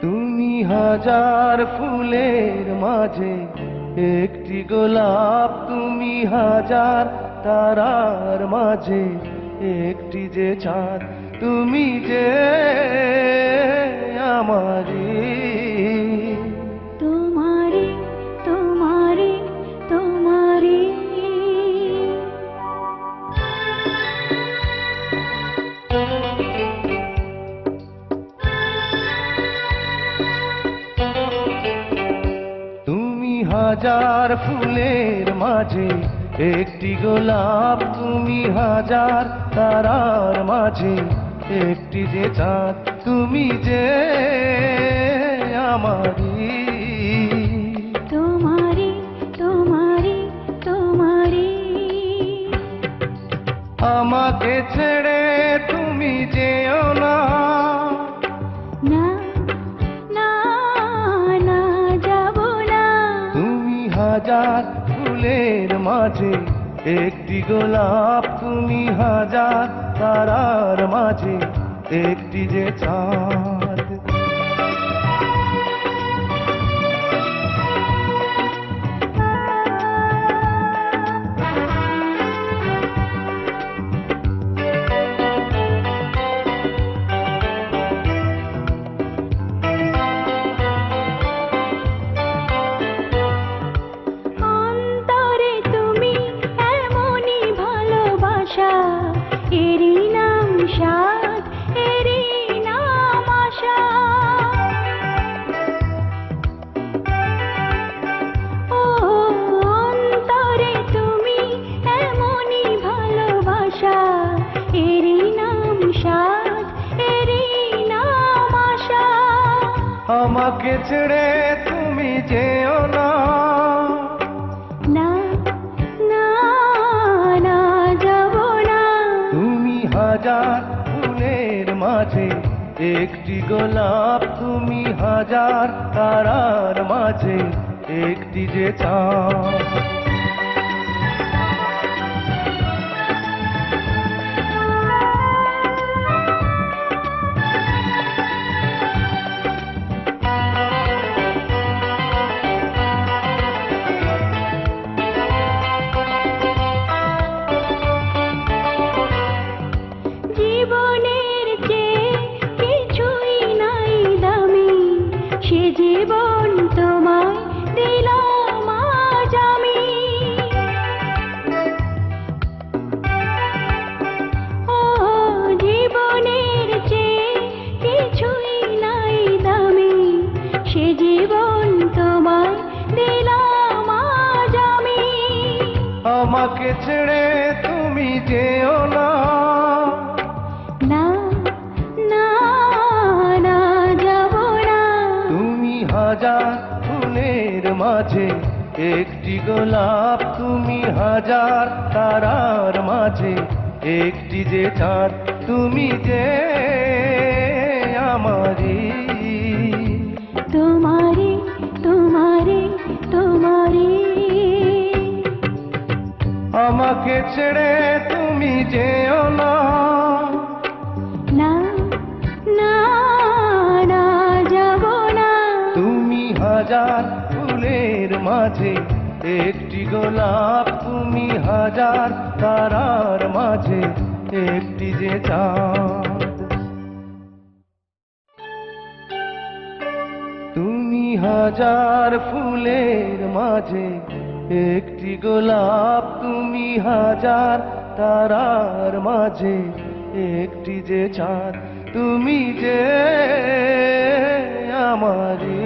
তুমি হাজার ফুলের মাঝে একটি গোলাপ, তুমি হাজার তারার মাঝে একটি যে চাঁদ, তুমি যে আমারি। তোমারি তোমারি তোমারি। তুমি হাজার ফুলের মাঝে একটি গোলাপ, তুমি হাজার তারার মাঝে একটি যে চাঁদ, তুমি যে আমারি। তোমারি তোমারি তোমারি। আমাকে ছেড়ে তুমি যেও না, না না না যাব না। তুমি হাজার ফুলের মাঝে একটি গোলাপ, তুমি হাজার তারার মাঝে একটি যে চাঁদ। অন্তরে তুমি এমনই ভালোবাসা, এরই নাম সাধ, এরই নাম আশা। ও অন্তরে তুমি এমনই ভালোবাসা, এরই নাম সাধ, এরই নাম আশা। আমাকে ছেড়ে তুমি যেও না, না না না যাব না। তুমি হাজার ফুলের মাঝে একটি গোলাপ, তুমি হাজার তারার মাঝে একটি যে চাঁদ। জীবনের চেয়ে কিছুই নাই দামি, সে জীবন তোমায় দিলাম আজ আমি। ও জীবনের চেয়ে কিছুই নাই দামি, সে জীবন তোমায় দিলাম আজ আমি। আমাকে ছেড়ে তুমি যেও না, না না না যাব না। তুমি হাজার ফুলের মাঝে একটি গোলাপ, তুমি হাজার তারার মাঝে একটি যে চাঁদ, তুমি যে আমারি। তোমারি তোমারি তোমারি। আমাকে ছেড়ে তুমি যেও না, না না না যাব না। তুমি হাজার ফুলের মাঝে একটি গোলাপ, তুমি হাজার তারার মাঝে একটি যে চাঁদ। তুমি হাজার ফুলের মাঝে একটি গোলাপ, তুমি হাজার তারার মাঝে একটি যে চাঁদ, তুমি যে আমারি।